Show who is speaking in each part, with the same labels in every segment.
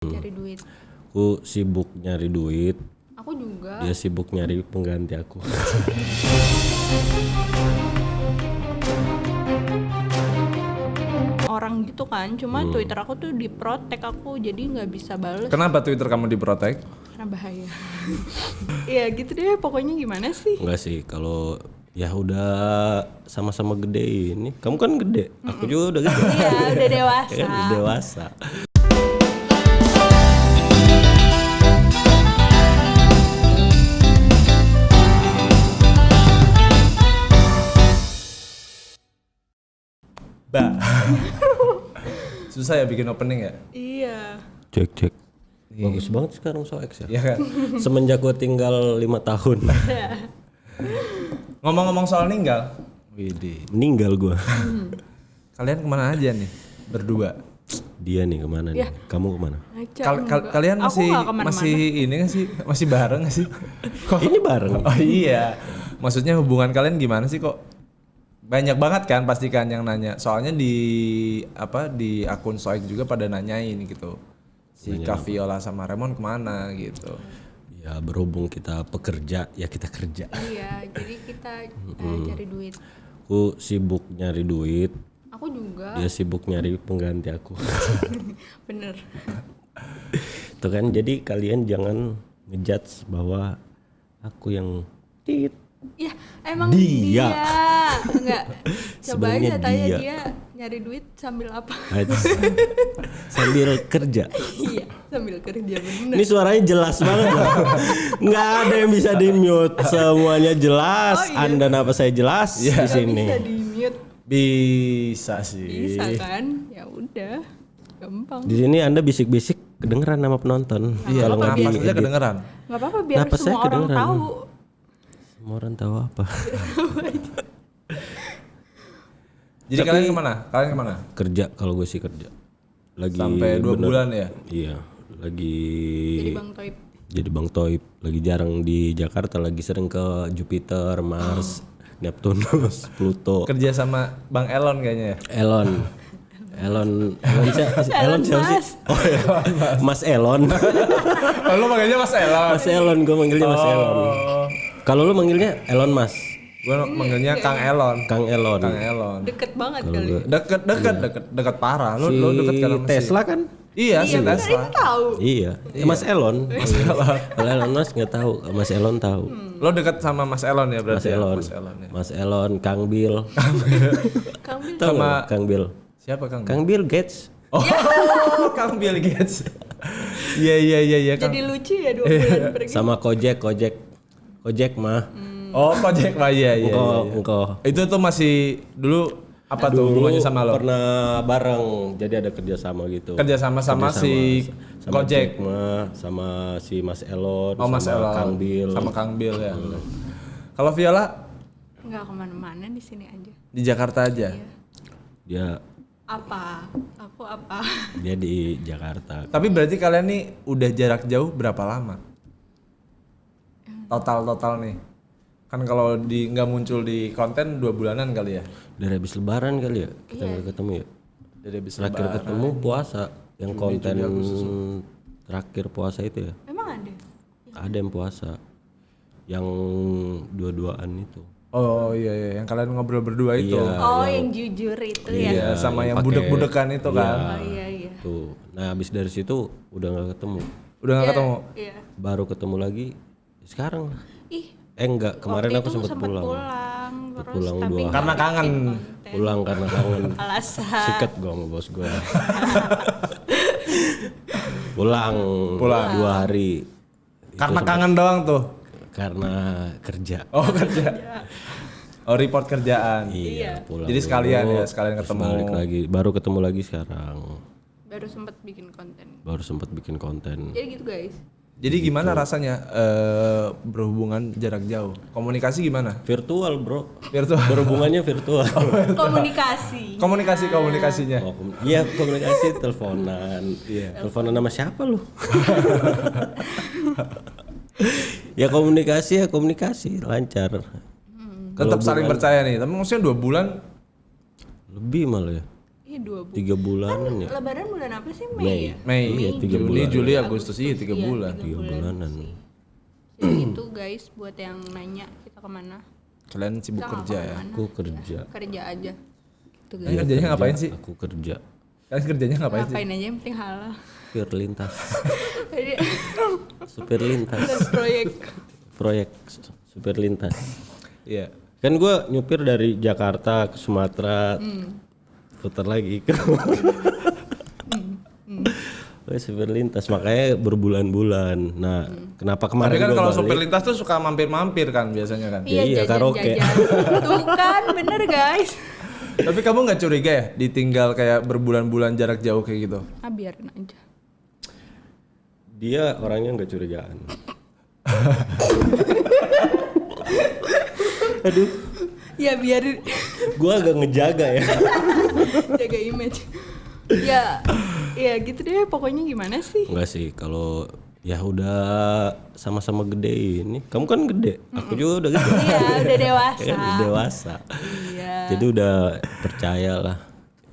Speaker 1: Cari duit.
Speaker 2: Aku sibuk nyari duit.
Speaker 1: Aku juga.
Speaker 2: Dia sibuk nyari pengganti aku.
Speaker 1: Orang gitu kan, cuma Twitter aku tuh diprotek aku, jadi nggak bisa bales
Speaker 3: Kenapa Twitter kamu diprotek?
Speaker 1: karena bahaya. Iya gitu deh, pokoknya gimana sih?
Speaker 2: Enggak sih, kalau ya udah sama-sama gede ini. Kamu kan gede, aku juga udah gede.
Speaker 1: Iya, udah dewasa.
Speaker 2: Kan udah dewasa.
Speaker 3: Susah ya bikin opening ya?
Speaker 1: Iya.
Speaker 2: Cek. Bagus banget sekarang Soex ya.
Speaker 3: Iya kan?
Speaker 2: Semenjak gue tinggal 5 tahun.
Speaker 3: Ngomong-ngomong soal ninggal, widih.
Speaker 2: Meninggal gue.
Speaker 3: Kalian kemana aja nih berdua?
Speaker 2: Dia nih kemana nih? Kamu kemana?
Speaker 1: Ngaca,
Speaker 3: Kalian
Speaker 1: Aku
Speaker 3: masih
Speaker 1: nggak kemana-mana.
Speaker 3: masih ini nggak sih? Masih bareng nggak sih? Kok?
Speaker 2: Ini bareng.
Speaker 3: Oh iya. Maksudnya hubungan kalian gimana sih kok? Banyak banget kan pastikan yang nanya. Soalnya di akun Soek juga pada nanyain gitu. Si Kak Viola sama Raymond kemana gitu.
Speaker 2: Ya berhubung kita pekerja, ya kita kerja.
Speaker 1: Iya, jadi kita cari duit.
Speaker 2: Aku sibuk nyari duit.
Speaker 1: Aku juga.
Speaker 2: Dia sibuk nyari pengganti aku.
Speaker 1: Bener.
Speaker 2: Tuh kan, jadi kalian jangan ngejudge bahwa aku yang tit.
Speaker 1: Ya, emang
Speaker 2: Dia.
Speaker 1: Enggak. Coba
Speaker 2: Sebenarnya
Speaker 1: aja tanya
Speaker 2: dia.
Speaker 1: dia nyari duit sambil apa?
Speaker 2: Sambil kerja.
Speaker 1: Iya, sambil kerja bener.
Speaker 2: Ini suaranya jelas banget loh. Nggak ada yang bisa di mute. Semuanya jelas.
Speaker 1: Oh, iya.
Speaker 2: Anda apa saya jelas di
Speaker 1: Nggak
Speaker 2: sini.
Speaker 1: bisa di mute.
Speaker 3: Bisa sih.
Speaker 1: Bisa kan? Ya udah. Gampang.
Speaker 2: Di sini Anda bisik-bisik kedengeran sama penonton.
Speaker 3: Iya,
Speaker 2: Kalau nggak
Speaker 3: kenapa
Speaker 2: di
Speaker 3: saja kedengeran?
Speaker 1: Enggak apa-apa biar
Speaker 2: Kenapa saya
Speaker 1: semua orang
Speaker 2: kedengeran?
Speaker 1: tahu.
Speaker 2: Semua orang tahu apa?
Speaker 3: Jadi kalian kemana? Kalian kemana?
Speaker 2: Kerja, kalau gue sih kerja. Lagi
Speaker 3: Sampai 2 bulan ya?
Speaker 2: Iya, lagi
Speaker 1: Jadi Bang Toib.
Speaker 2: jadi Bang Toib. Lagi jarang di Jakarta, lagi sering ke Jupiter, Mars, Neptunus, Pluto.
Speaker 3: Kerja sama Bang Elon kayaknya ya?
Speaker 2: Elon siapa sih?
Speaker 1: Mas.
Speaker 2: Oh, iya. Mas Elon.
Speaker 3: Oh, lu manggilnya Mas Elon?
Speaker 2: Mas Elon, gue manggilnya Mas Elon. Kalau lu manggilnya Elon Mas,
Speaker 3: Gue manggilnya Kang Elon.
Speaker 2: Kang Elon.
Speaker 3: Kang Elon.
Speaker 1: Deket banget kali.
Speaker 3: Deket parah. Lu
Speaker 2: Si
Speaker 3: deket kan sama
Speaker 2: Tesla kan?
Speaker 3: Iya, si
Speaker 1: Bener,
Speaker 3: Tesla.
Speaker 1: itu tahu.
Speaker 2: Iya. Mas Elon. Kalau Elon Mas nggak tahu, Mas Elon tahu.
Speaker 3: Lo deket sama Mas Elon ya berarti?
Speaker 2: Mas Elon.
Speaker 3: Mas Elon ya.
Speaker 2: Mas Elon, Kang Bill.
Speaker 1: Kang Bil.
Speaker 2: Tahu nggak Kang Bill?
Speaker 3: Siapa Kang?
Speaker 2: Kang Bill Gates.
Speaker 3: Oh, Kang Bill Gates. Iya Kang.
Speaker 1: Jadi lucu ya 2 bulan pergi.
Speaker 2: Sama Kojek mah.
Speaker 3: Oh, Kojek lah iya.
Speaker 2: Engkau.
Speaker 3: Itu tuh masih dulu apa tuh hubungannya sama lo?
Speaker 2: Pernah bareng, jadi ada kerjasama gitu.
Speaker 3: Kerja sama si
Speaker 2: sama
Speaker 3: Kojek.
Speaker 2: Jack mah, sama si Mas Elon,
Speaker 3: Oh, Mas
Speaker 2: sama
Speaker 3: Elon.
Speaker 2: Kang Bill.
Speaker 3: Sama Kang Bill ya. Kalau Viola
Speaker 1: Enggak kemana-mana di sini aja.
Speaker 3: di Jakarta aja.
Speaker 2: Dia
Speaker 1: Aku apa?
Speaker 2: dia di Jakarta.
Speaker 3: Tapi berarti kalian nih udah jarak jauh berapa lama? Total nih. Kan kalau nggak muncul di konten 2 bulanan kali ya.
Speaker 2: Dari habis lebaran kali ya kita nggak ketemu ya.
Speaker 3: Dari habis
Speaker 2: Terakhir ketemu puasa, yang konten terakhir puasa itu ya.
Speaker 1: Emang ada?
Speaker 2: Ada yang puasa, yang dua-duaan itu.
Speaker 3: Oh iya, yang kalian ngobrol berdua itu.
Speaker 2: Iya.
Speaker 1: Oh, yang jujur itu ya.
Speaker 3: Iya, sama yang
Speaker 2: pakai-
Speaker 3: budek-budekan itu kan.
Speaker 1: Oh iya.
Speaker 2: Tuh. Nah habis dari situ udah nggak ketemu.
Speaker 3: Udah nggak ketemu.
Speaker 1: Iya.
Speaker 2: Baru ketemu lagi sekarang.
Speaker 1: Ih,
Speaker 2: Enggak, kemarin
Speaker 1: waktu
Speaker 2: aku
Speaker 1: itu
Speaker 2: sempat pulang.
Speaker 1: Terus
Speaker 2: pulang
Speaker 1: tapi
Speaker 2: 2
Speaker 1: nggak
Speaker 3: Karena
Speaker 1: bikin
Speaker 3: kangen.
Speaker 1: konten.
Speaker 2: Pulang karena kangen.
Speaker 1: Alasan.
Speaker 2: Sikat gua sama bos gua. pulang 2 hari.
Speaker 3: Karena kangen doang tuh.
Speaker 2: Karena kerja.
Speaker 3: Oh kerja. Oh report kerjaan.
Speaker 2: Iya, pulang.
Speaker 3: Jadi sekalian
Speaker 2: dulu,
Speaker 3: ya, sekalian
Speaker 2: terus
Speaker 3: ketemu.
Speaker 2: balik lagi, baru ketemu lagi sekarang.
Speaker 1: Baru sempat bikin konten.
Speaker 2: Baru sempat bikin konten.
Speaker 1: Jadi gitu guys.
Speaker 3: Jadi gimana rasanya berhubungan jarak jauh? Komunikasi gimana?
Speaker 2: Virtual, Bro.
Speaker 3: Virtual.
Speaker 2: Berhubungannya virtual.
Speaker 1: Komunikasi.
Speaker 3: Komunikasinya.
Speaker 2: Oh, iya, komunikasi teleponan. Iya. Teleponan sama siapa lu? ya komunikasi lancar.
Speaker 3: Tetap saling percaya nih. Tapi maksudnya 2 bulan
Speaker 2: Lebih malah ya.
Speaker 1: Iya 2 bulan.
Speaker 2: 3 bulanan ya.
Speaker 1: Lebaran bulan apa sih?
Speaker 2: Mei.
Speaker 1: Mei ya?
Speaker 3: Mei,
Speaker 2: Iya, 3
Speaker 3: Juni,
Speaker 2: bulan.
Speaker 3: Juli, Agustus, iya 3 bulan.
Speaker 2: 3 bulanan.
Speaker 1: Jadi itu guys buat yang nanya kita kemana.
Speaker 3: Kalian sibuk
Speaker 1: Kita nggak
Speaker 3: kerja ya?
Speaker 1: kemana-mana.
Speaker 2: Aku kerja.
Speaker 1: Kerja aja. Gitu
Speaker 3: Kalian
Speaker 1: guys.
Speaker 3: kerjanya ngapain sih?
Speaker 2: Aku kerja.
Speaker 3: Kalian kerjanya ngapain sih?
Speaker 1: Ngapain aja yang penting halal.
Speaker 2: Supir lintas.
Speaker 1: Jadi
Speaker 2: Supir lintas.
Speaker 1: dan proyek.
Speaker 2: Proyek supir lintas.
Speaker 3: Iya.
Speaker 2: Kan gue nyupir dari Jakarta ke Sumatera, putar lagi ke supir lintas, makanya berbulan-bulan. Nah, kenapa kemarin
Speaker 3: Tapi kan
Speaker 2: gua
Speaker 3: kalau
Speaker 2: balik?
Speaker 3: supir lintas tuh suka mampir-mampir kan biasanya kan.
Speaker 2: Iya, karaoke.
Speaker 1: Tuh kan bener guys.
Speaker 3: Tapi kamu nggak curiga ya ditinggal kayak berbulan-bulan jarak jauh kayak gitu?
Speaker 1: Ah biarin aja.
Speaker 2: Dia orangnya nggak curigaan. Aduh,
Speaker 1: Ya biarin.
Speaker 2: gue agak ngejaga ya.
Speaker 1: Jaga image. Ya gitu deh pokoknya gimana sih?
Speaker 2: Enggak sih, kalau ya udah sama-sama gede ini. Kamu kan gede, aku juga udah gede.
Speaker 1: Iya udah dewasa.
Speaker 2: Ya kan, udah dewasa.
Speaker 1: Iya.
Speaker 2: Jadi udah percayalah.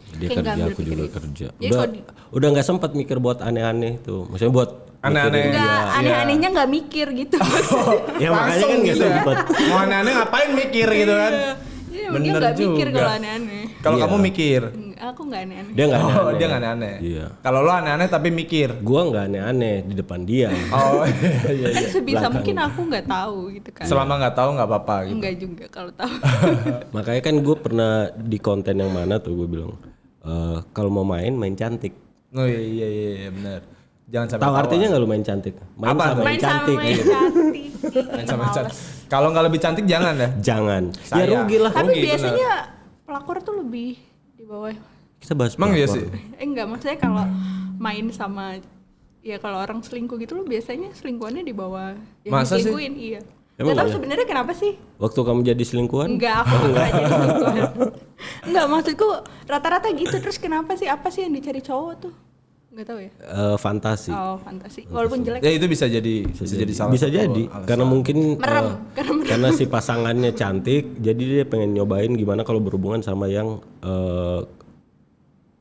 Speaker 2: Dia
Speaker 1: Kayak
Speaker 2: kerja,
Speaker 1: nggak
Speaker 2: aku juga
Speaker 1: berpikir itu.
Speaker 2: kerja.
Speaker 1: Jadi
Speaker 2: Udah
Speaker 1: kalau di-
Speaker 2: udah nggak sempat mikir buat aneh-aneh tuh. Maksudnya buat
Speaker 3: Aneh-aneh.
Speaker 2: mikirin
Speaker 1: Enggak,
Speaker 2: dia.
Speaker 1: aneh-anehnya nggak mikir gitu.
Speaker 2: Ya makanya
Speaker 3: Langsung
Speaker 2: kan nggak
Speaker 3: gitu ya.
Speaker 2: sempat.
Speaker 3: Mau aneh-aneh ngapain mikir gitu kan?
Speaker 1: Iya, dia
Speaker 3: Bener
Speaker 1: nggak mikir
Speaker 3: juga.
Speaker 1: kalau aneh-aneh.
Speaker 3: Kalau
Speaker 2: Iya.
Speaker 3: kamu mikir.
Speaker 1: Aku nggak aneh-aneh.
Speaker 2: Dia nggak
Speaker 3: Oh,
Speaker 2: aneh-aneh.
Speaker 3: dia nggak aneh-aneh.
Speaker 2: Iya.
Speaker 3: Kalau lo aneh-aneh tapi mikir.
Speaker 2: Gua nggak aneh-aneh di depan dia.
Speaker 3: Oh iya.
Speaker 1: Kan sebisa mungkin aku nggak tahu gitu kan.
Speaker 3: Selama nggak tahu nggak apa-apa gitu.
Speaker 1: Enggak juga kalau tahu.
Speaker 2: Makanya kan gue pernah di konten yang mana tuh gue bilang kalau mau main cantik.
Speaker 3: Oh iya benar. Jangan sampai
Speaker 2: Tahu
Speaker 3: tawa.
Speaker 2: artinya nggak lu main cantik? Main
Speaker 3: Apa
Speaker 2: sama
Speaker 3: tuh?
Speaker 2: main
Speaker 1: Main sama
Speaker 2: cantik.
Speaker 1: main
Speaker 2: gitu.
Speaker 1: cantik.
Speaker 3: Main sama cantik. Kalau nggak lebih cantik jangan ya.
Speaker 2: Jangan. Ya
Speaker 3: Sayang.
Speaker 2: rugi lah.
Speaker 1: Tapi
Speaker 3: Rugi,
Speaker 1: biasanya pelakor tuh lebih di bawah.
Speaker 2: Kita bahas
Speaker 3: Emang iya
Speaker 2: pelakor.
Speaker 3: sih.
Speaker 1: Enggak, maksudnya kalau main sama ya kalau orang selingkuh gitu lo biasanya selingkuhannya di bawah yang
Speaker 3: Masa sih?
Speaker 1: diselingkuhin, iya.
Speaker 2: Emang
Speaker 1: Gak tahu
Speaker 2: iya?
Speaker 1: sebenarnya kenapa sih?
Speaker 2: Waktu kamu jadi selingkuhan?
Speaker 1: Enggak, aku enggak jadi selingkuhan. Enggak, maksudku rata-rata gitu. Terus kenapa sih? Apa sih yang dicari cowok tuh? Enggak tahu ya.
Speaker 2: Fantasi.
Speaker 1: Oh, fantasi. Walaupun jelek.
Speaker 3: Ya itu bisa jadi salah
Speaker 2: Bisa
Speaker 3: satu
Speaker 2: jadi
Speaker 3: alasan.
Speaker 2: karena mungkin
Speaker 1: Merem, karena merem.
Speaker 2: karena si pasangannya cantik, jadi dia pengen nyobain gimana kalau berhubungan sama yang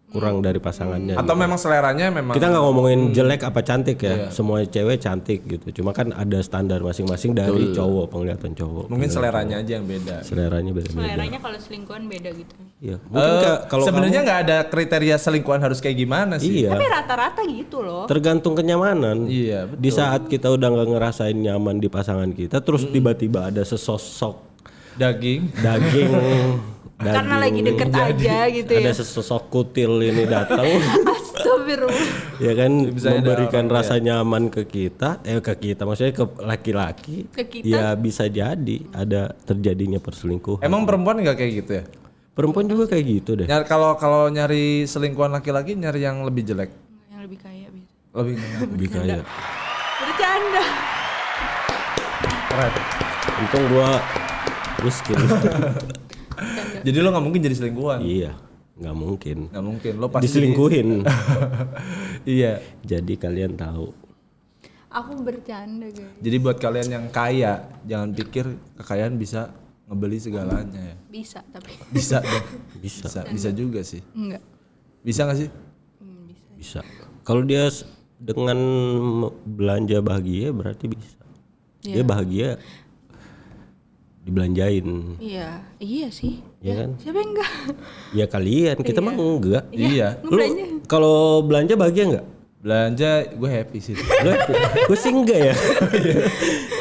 Speaker 2: kurang dari pasangannya.
Speaker 3: Atau memang seleranya memang
Speaker 2: Kita nggak ngomongin jelek apa cantik ya, semua cewek cantik gitu. Cuma kan ada standar masing-masing dari cowok, penglihatan cowok.
Speaker 3: mungkin seleranya aja yang beda.
Speaker 2: Seleranya beda-beda.
Speaker 1: Seleranya kalau selingkuhan beda gitu.
Speaker 2: Iya. Mungkin kalau
Speaker 3: Sebenarnya nggak ada kriteria selingkuhan harus kayak gimana sih?
Speaker 2: iya,
Speaker 1: Tapi rata-rata gitu loh.
Speaker 2: tergantung kenyamanan.
Speaker 3: Iya, betul.
Speaker 2: Di saat kita udah nggak ngerasain nyaman di pasangan kita, terus tiba-tiba ada sesosok
Speaker 3: Daging.
Speaker 2: daging,
Speaker 1: Karena lagi deket aja gitu ya.
Speaker 2: ada sesosok kutil ini datang,
Speaker 1: Astagfirullah.
Speaker 2: ya kan
Speaker 3: Bisa ada
Speaker 2: memberikan
Speaker 3: orang,
Speaker 2: rasa nyaman ke kita, maksudnya ke laki-laki,
Speaker 1: Ke kita.
Speaker 2: ya bisa jadi ada terjadinya perselingkuhan.
Speaker 3: Emang perempuan nggak kayak gitu ya?
Speaker 2: Perempuan juga kayak gitu deh.
Speaker 3: Kalau nyari selingkuhan laki-laki nyari yang lebih jelek,
Speaker 1: Yang lebih kaya biasa.
Speaker 3: lebih
Speaker 2: Lebih kaya.
Speaker 1: Bercanda.
Speaker 3: keren.
Speaker 2: Untung gua miskin.
Speaker 3: Jadi lo nggak mungkin jadi selingkuhan.
Speaker 2: Iya, nggak mungkin.
Speaker 3: Nggak mungkin. Lo pasti
Speaker 2: Diselingkuhin.
Speaker 3: Iya.
Speaker 2: Jadi kalian tahu.
Speaker 1: Aku bercanda guys.
Speaker 3: Jadi buat kalian yang kaya, jangan pikir kekayaan bisa ngebeli segalanya ya.
Speaker 1: Bisa tapi
Speaker 3: Bisa deh.
Speaker 2: Bisa.
Speaker 3: Bisa juga sih.
Speaker 1: enggak.
Speaker 3: Bisa nggak sih?
Speaker 1: Bisa.
Speaker 2: Bisa. Kalau dia dengan belanja bahagia berarti bisa. Dia bahagia dibelanjain.
Speaker 1: Iya sih.
Speaker 2: Iya kan?
Speaker 1: Siapa yang enggak?
Speaker 2: Ya kalian, kita mah enggak.
Speaker 3: Iya.
Speaker 2: Lu kalau belanja bahagia enggak?
Speaker 3: Belanja gue happy sih.
Speaker 2: Gue sih enggak ya.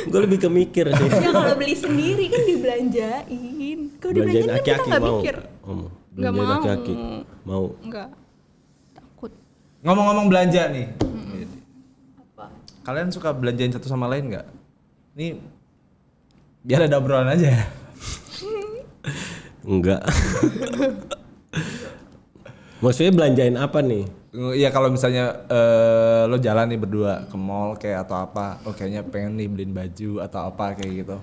Speaker 2: Gue lebih ke mikir sih.
Speaker 1: Ya kalau beli sendiri kan dibelanjain. Kalau
Speaker 2: Belanjain
Speaker 1: dibelanjain kan kita
Speaker 2: aki-aki
Speaker 1: nggak
Speaker 2: mau.
Speaker 1: mikir.
Speaker 2: Belanjain
Speaker 1: mau.
Speaker 2: aki-aki. Mau.
Speaker 1: Enggak. Takut.
Speaker 3: Ngomong-ngomong belanja nih.
Speaker 1: Apa?
Speaker 3: Kalian suka belanjain satu sama lain nggak? Nih biar ada obrolan aja.
Speaker 2: Enggak. Maksudnya belanjain apa nih?
Speaker 3: Iya kalau misalnya lo jalan nih berdua ke mall kayak atau apa, oh kayaknya pengen nih beliin baju atau apa kayak gitu.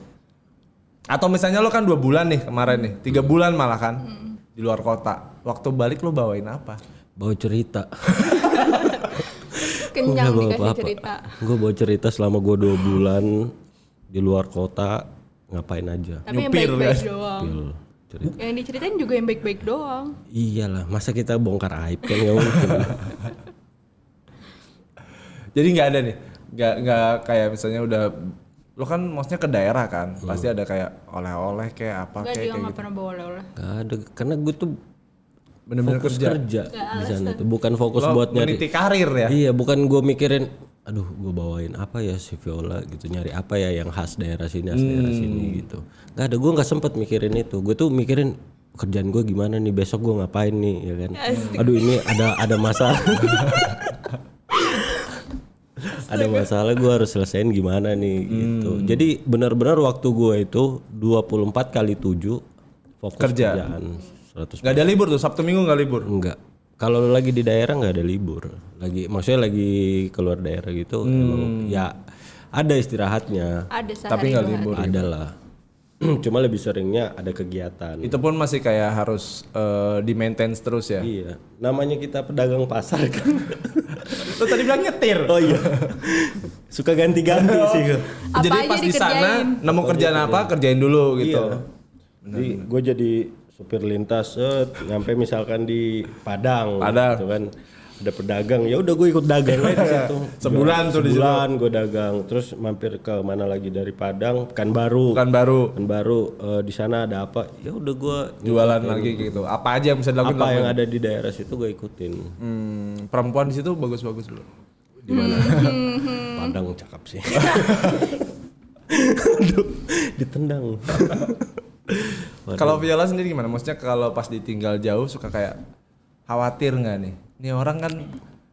Speaker 3: Atau misalnya lo kan 2 bulan nih kemarin nih, 3 bulan malah kan di luar kota. Waktu balik lo bawain apa?
Speaker 2: Bawa cerita.
Speaker 1: Kenyang
Speaker 2: Gua nggak bawa
Speaker 1: dikasih
Speaker 2: apa-apa.
Speaker 1: cerita.
Speaker 2: Gue bawa cerita selama gue 2 bulan di luar kota ngapain aja.
Speaker 1: Tapi yang
Speaker 3: Nyupir,
Speaker 1: baik-baik
Speaker 3: kan?
Speaker 1: doang.
Speaker 2: Pil.
Speaker 1: Yang diceritain juga yang baik-baik doang.
Speaker 2: Iyalah, masa kita bongkar aib kan nggak mungkin.
Speaker 3: Jadi nggak ada nih, nggak kayak misalnya udah, lo kan maksudnya ke daerah kan, pasti ada kayak oleh-oleh kayak apa
Speaker 1: Enggak, dia
Speaker 3: kayak
Speaker 1: nggak
Speaker 3: gitu.
Speaker 1: pernah bawa oleh-oleh.
Speaker 2: Gak ada, karena gue tuh
Speaker 3: Bener-bener
Speaker 2: fokus
Speaker 3: kerja.
Speaker 2: di sana tuh, bukan fokus
Speaker 3: Lo
Speaker 2: buat nyari.
Speaker 3: meniti karir ya.
Speaker 2: Iya, bukan gue mikirin, aduh gue bawain apa ya si viola gitu, nyari apa ya yang khas daerah sini, daerah sini gitu. Gak ada, gue nggak sempet mikirin itu. Gue tuh mikirin kerjaan gue gimana nih, besok gue ngapain nih, ya kan. Aduh ini ada masalah. Ada masalah gue harus selesaiin gimana nih gitu. Jadi benar-benar waktu gue itu 24/7 fokus kerjaan 100%.
Speaker 3: Nggak ada libur tuh, Sabtu Minggu nggak libur.
Speaker 2: Enggak. Kalau lagi di daerah nggak ada libur. Maksudnya lagi keluar daerah gitu, emang ya ada istirahatnya.
Speaker 1: Ada sehari
Speaker 3: Tapi nggak
Speaker 1: dua
Speaker 3: libur.
Speaker 1: hari.
Speaker 2: Ada lah. Cuma lebih seringnya ada kegiatan.
Speaker 3: Itu pun masih kayak harus di maintenance terus ya.
Speaker 2: Iya. Namanya kita pedagang pasar kan.
Speaker 3: Lo tadi bilang nyetir.
Speaker 2: Oh iya. Suka ganti-ganti sih.
Speaker 1: Apa
Speaker 3: Jadi
Speaker 1: aja
Speaker 3: pas di sana
Speaker 1: dikerjain.
Speaker 3: nemu kerjaan apa kerjain dulu gitu.
Speaker 2: Iya. Jadi gue jadi supir lintas, nyampe misalkan di Padang. Gitu kan. Ada pedagang, ya udah gue ikut dagang aja di situ.
Speaker 3: Sebulan tuh di situ.
Speaker 2: Sebulan gue dagang, terus mampir ke mana lagi dari Padang, Pekanbaru.
Speaker 3: Bukan baru
Speaker 2: Di sana ada apa? Ya udah gue
Speaker 3: jualan lagi gitu. Apa aja yang bisa dilakukan?
Speaker 2: apa yang ada di daerah situ gue ikutin.
Speaker 3: Perempuan di situ bagus-bagus bro.
Speaker 2: Di mana? Padang cakep sih. Aduh, ditendang.
Speaker 3: Kalau Viola sendiri gimana? Maksudnya kalau pas ditinggal jauh suka kayak khawatir nggak nih? Ini orang kan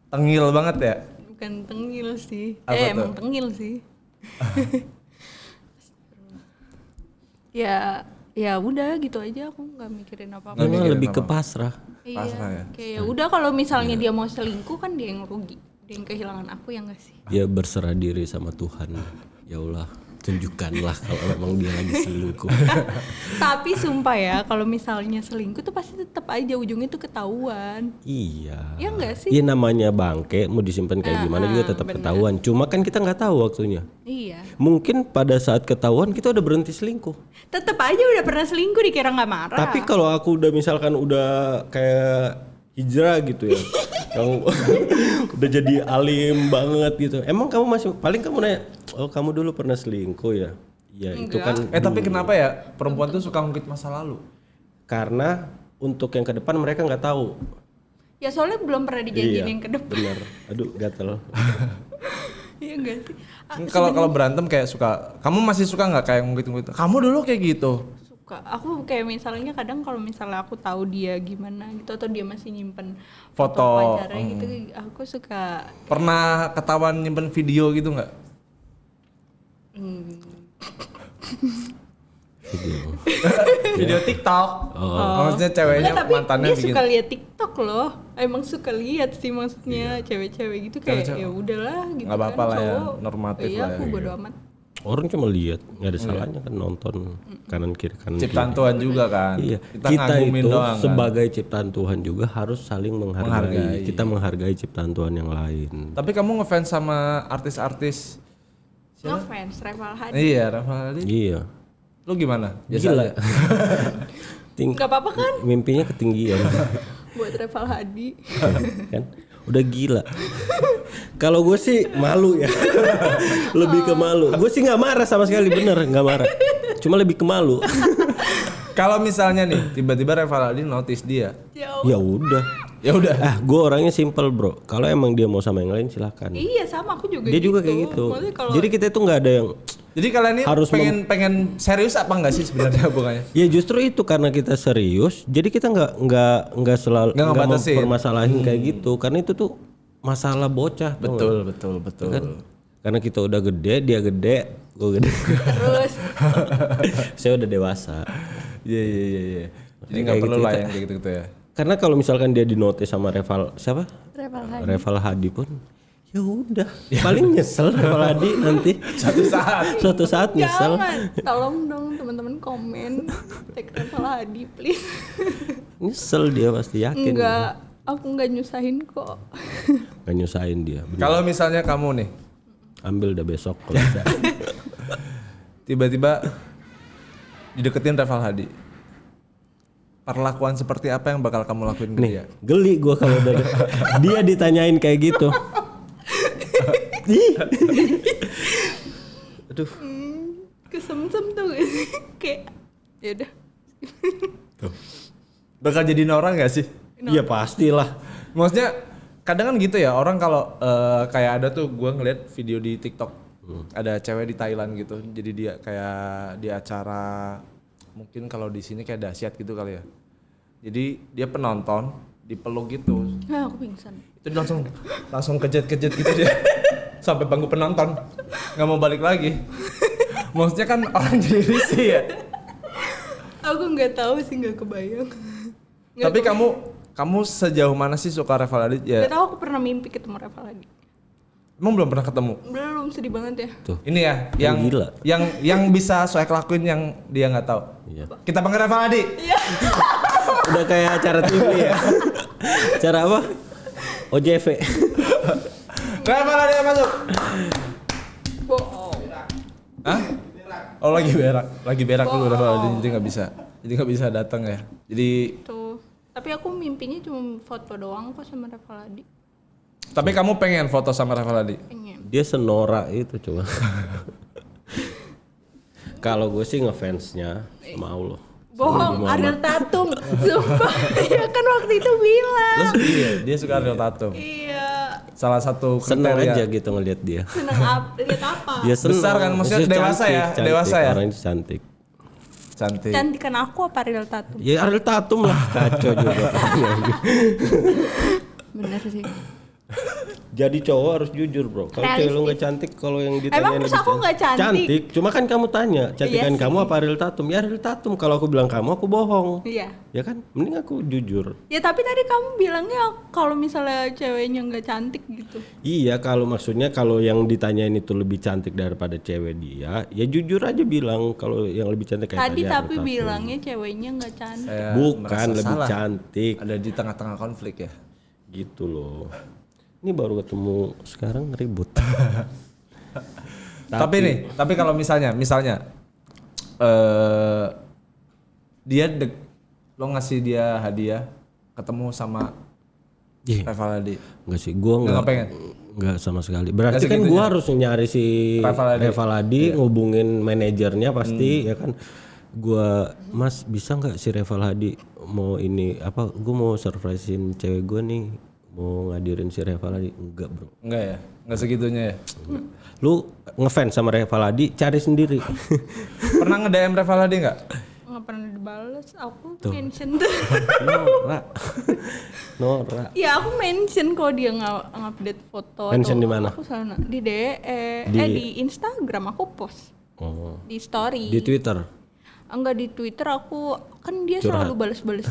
Speaker 3: tengil banget ya.
Speaker 1: Bukan tengil sih.
Speaker 3: Apa tuh?
Speaker 1: Emang tengil sih. ya udah gitu aja, aku nggak mikirin apa-apa.
Speaker 3: Nggak
Speaker 2: Memang
Speaker 3: mikirin
Speaker 2: lebih ke
Speaker 3: apa-apa.
Speaker 2: pasrah.
Speaker 3: Pasrah ya?
Speaker 1: Iya. Kayak ya udah kalau misalnya dia mau selingkuh kan dia yang rugi. Dia yang kehilangan aku ya nggak sih?
Speaker 2: Dia berserah diri sama Tuhan. Ya Allah, tunjukkanlah kalau memang dia lagi selingkuh.
Speaker 1: Tapi sumpah ya, kalau misalnya selingkuh tuh pasti tetap aja ujungnya tuh ketahuan.
Speaker 2: Iya.
Speaker 1: Ya enggak sih?
Speaker 2: Iya, namanya bangke mau disimpan kayak gimana juga tetap ketahuan. Cuma kan kita nggak tahu waktunya.
Speaker 1: Iya.
Speaker 2: Mungkin pada saat ketahuan kita udah berhenti selingkuh.
Speaker 1: Tetap aja udah pernah selingkuh dikira nggak marah.
Speaker 2: Tapi kalau aku udah misalkan udah kayak hijrah gitu ya, yang udah jadi alim banget gitu. Emang kamu masih paling kamu nanya, oh kamu dulu pernah selingkuh ya? Ya itu kan
Speaker 3: Tapi kenapa ya perempuan tuh suka ngungkit masa lalu?
Speaker 2: karena untuk yang ke depan mereka nggak tahu.
Speaker 1: Ya soalnya belum pernah dijanjiin yang ke depan.
Speaker 2: Bener. Aduh gatel.
Speaker 1: Iya enggak sih?
Speaker 3: Kalau berantem kayak suka, kamu masih suka nggak kayak ngungkit-ngungkit? Kamu dulu kayak gitu.
Speaker 1: Suka. Aku kayak misalnya kadang kalau misalnya aku tahu dia gimana gitu atau dia masih nyimpen
Speaker 3: Foto.
Speaker 1: pacarnya gitu, aku suka
Speaker 3: Pernah ketahuan nyimpen video gitu nggak? Video TikTok. Maksudnya ceweknya
Speaker 1: Enggak, tapi
Speaker 3: mantannya
Speaker 1: dia
Speaker 3: bikin.
Speaker 1: suka lihat TikTok loh. Emang suka lihat sih maksudnya cewek-cewek gitu kayak
Speaker 3: Cewek-cewek.
Speaker 1: ya udahlah gitu.
Speaker 3: Nggak apa-apa lah ya,
Speaker 1: cowok.
Speaker 3: normatif
Speaker 1: Iya,
Speaker 3: lah ya.
Speaker 1: aku bodo amat.
Speaker 2: Orang cuma lihat, nggak ada salahnya kan nonton kanan kiri kanan
Speaker 3: Ciptaan
Speaker 2: kiri.
Speaker 3: Tuhan juga kan.
Speaker 2: Iya.
Speaker 3: Kita
Speaker 2: Kita
Speaker 3: ngagumin
Speaker 2: itu
Speaker 3: doang kan.
Speaker 2: sebagai ciptaan Tuhan juga harus saling menghargai. Kita menghargai ciptaan Tuhan yang lain.
Speaker 3: Tapi kamu ngefans sama artis-artis?
Speaker 1: Ngefans Reval Hadi.
Speaker 3: Iya, Rafael Aldi.
Speaker 2: Iya.
Speaker 3: Lu gimana?
Speaker 2: Gila.
Speaker 1: Gak apa-apa kan
Speaker 2: Mimpinya ketinggian.
Speaker 1: buat Reval Hadi.
Speaker 2: Kan udah gila. Kalau gue sih malu ya. Lebih ke malu. Gue sih nggak marah sama sekali, bener nggak marah. Cuma lebih ke malu.
Speaker 3: Kalau misalnya nih tiba-tiba Reval Aldi notice dia.
Speaker 2: Ya udah.
Speaker 3: Ya udah.
Speaker 2: Gue orangnya simple bro. Kalau emang dia mau sama yang lain silakan.
Speaker 1: Iya sama aku juga
Speaker 2: Dia
Speaker 1: gitu.
Speaker 2: juga kayak gitu.
Speaker 1: Maksudnya kalau
Speaker 2: Jadi kita itu nggak ada yang.
Speaker 3: Jadi kalian ini
Speaker 2: Harus
Speaker 3: pengen serius apa enggak sih sebenarnya hubungannya?
Speaker 2: Ya justru itu karena kita serius. Jadi kita nggak selalu
Speaker 3: Nggak
Speaker 2: nggak
Speaker 3: ngebatasin.
Speaker 2: mempermasalahin kayak gitu. Karena itu tuh masalah bocah. tau nggak?
Speaker 3: Betul.
Speaker 2: Kan? Karena kita udah gede, dia gede, gue gede.
Speaker 1: terus
Speaker 2: Saya udah dewasa.
Speaker 3: Iya. Jadi nggak
Speaker 2: Kayak
Speaker 3: perlu
Speaker 2: gitu
Speaker 3: lah
Speaker 2: kita.
Speaker 3: yang kayak gitu ya.
Speaker 2: Karena kalau misalkan dia dinotis sama Reval siapa?
Speaker 1: Reval Hadi.
Speaker 2: Reval Hadi pun ya udah paling nyesel Reval Hadi nanti suatu saat nyesel.
Speaker 1: Jangan, tolong dong teman-teman komen tag Reval Hadi please.
Speaker 2: Nyesel dia pasti yakin.
Speaker 1: Enggak, aku nggak nyusahin kok.
Speaker 2: Gak nyusahin dia. Bener.
Speaker 3: Kalau misalnya kamu nih
Speaker 2: Ambil udah besok kalau bisa.
Speaker 3: tiba-tiba dideketin Reval Hadi. perlakuan seperti apa yang bakal kamu lakuin ke dia?
Speaker 2: Geli gue kalau dia ditanyain kayak gitu. Ih. Aduh.
Speaker 1: Kesemsem tuh gak sih? Kayak ya udah.
Speaker 3: Bakal jadi orang gak sih?
Speaker 2: Iya pastilah.
Speaker 3: Maksudnya kadang kan gitu ya orang kalau kayak ada tuh gue ngeliat video di TikTok ada cewek di Thailand gitu. Jadi dia kayak di acara mungkin kalau di sini kayak dahsyat gitu kali ya. Jadi dia penonton dipeluk gitu.
Speaker 1: Nah, aku pingsan.
Speaker 3: Itu dia langsung kejet-kejet gitu dia sampai bangku penonton nggak mau balik lagi. Maksudnya kan orang jadi risih ya.
Speaker 1: Aku nggak tahu sih, nggak kebayang.
Speaker 3: Tapi kamu sejauh mana sih suka Reval Hadi? Ya.
Speaker 1: Gak tahu, aku pernah mimpi ketemu Reval Hadi.
Speaker 3: Emang belum pernah ketemu?
Speaker 1: Belum, sedih banget ya.
Speaker 2: Tuh.
Speaker 3: Ini ya
Speaker 2: Gila.
Speaker 3: yang bisa Soek lakuin yang dia nggak tahu.
Speaker 2: Iya.
Speaker 3: Kita panggil Reval Hadi.
Speaker 2: Udah kayak acara TV ya. Acara apa? OJV.
Speaker 3: Reval Hadi masuk.
Speaker 1: Bohong.
Speaker 3: Hah? Oh lagi berak dulu Reval Hadi, jadi nggak bisa datang ya. Jadi
Speaker 1: Tuh. Tapi aku mimpinya cuma foto doang kok sama Reval Hadi.
Speaker 3: tapi kamu pengen foto sama Reval Hadi?
Speaker 1: Pengen.
Speaker 2: Dia senora itu coba. Kalau gue sih ngefansnya mau loh.
Speaker 1: Bohong, Ariel Tatum. Sumpah, ya kan waktu itu bilang.
Speaker 3: Iya, dia suka Ariel Tatum.
Speaker 1: Iya.
Speaker 3: Salah satu
Speaker 2: Seneng
Speaker 3: kriteria.
Speaker 2: aja gitu ngeliat dia.
Speaker 1: Seneng lihat apa?
Speaker 2: Dia seneng.
Speaker 3: Besar kan, maksudnya dewasa ya?
Speaker 2: Cantik,
Speaker 3: Dewasa ya?
Speaker 2: Orangnya cantik.
Speaker 3: Cantik.
Speaker 1: Cantikan aku apa Ariel Tatum?
Speaker 2: Ya Ariel Tatum lah, kacau juga.
Speaker 1: Bener sih.
Speaker 2: Jadi cowok harus jujur bro. Kalau cewek lu nggak cantik, kalau yang ditanya
Speaker 1: Emang terus aku nggak cantik?
Speaker 2: Cantik, cuma kan kamu tanya, cantikan
Speaker 1: Iya
Speaker 2: kamu
Speaker 1: sih.
Speaker 2: apa Ariel Tatum? Ya Ariel Tatum. Kalau aku bilang kamu, aku bohong.
Speaker 1: Iya.
Speaker 2: Ya kan, mending aku jujur.
Speaker 1: Ya tapi tadi kamu bilangnya kalau misalnya ceweknya nggak cantik gitu.
Speaker 2: Iya, kalau maksudnya kalau yang ditanyain itu lebih cantik daripada cewek dia, ya jujur aja bilang kalau yang lebih cantik kayak
Speaker 1: Tadi
Speaker 2: Ariel
Speaker 1: tapi
Speaker 2: Tatum.
Speaker 1: bilangnya ceweknya nggak cantik.
Speaker 3: Saya
Speaker 2: Bukan
Speaker 3: merasa
Speaker 2: lebih
Speaker 3: salah.
Speaker 2: cantik
Speaker 3: Ada di tengah-tengah konflik ya.
Speaker 2: gitu loh. Ini baru ketemu sekarang ribut.
Speaker 3: Tapi kalau misalnya dia lo ngasih dia hadiah ketemu sama
Speaker 2: Ih,
Speaker 3: Reval Hadi.
Speaker 2: enggak sih, gua
Speaker 3: Nggak pengen?
Speaker 2: enggak sama sekali. Berarti
Speaker 3: Nggak
Speaker 2: kan
Speaker 3: segitunya?
Speaker 2: gua harus nyari si Reval Hadi, ngubungin manajernya pasti ya kan. Gua, Mas bisa nggak si Reval Hadi mau ini apa? Gua mau surprisein cewek gua nih, mau ngadirin si Reval Hadi. Enggak bro.
Speaker 3: Enggak ya? Enggak segitunya ya?
Speaker 2: Lu ngefans sama Reval Hadi, cari sendiri.
Speaker 3: Pernah nge-DM Reval Hadi enggak?
Speaker 1: Nggak pernah dibales. Aku mention tuh.
Speaker 2: Nora.
Speaker 1: Ya aku mention kalau dia ngupdate foto.
Speaker 2: Mention
Speaker 1: atau
Speaker 2: di mana?
Speaker 1: Aku sana di di Instagram aku post
Speaker 2: Oh.
Speaker 1: di story.
Speaker 2: Di Twitter.
Speaker 1: Enggak, di Twitter aku kan dia selalu balas-balas.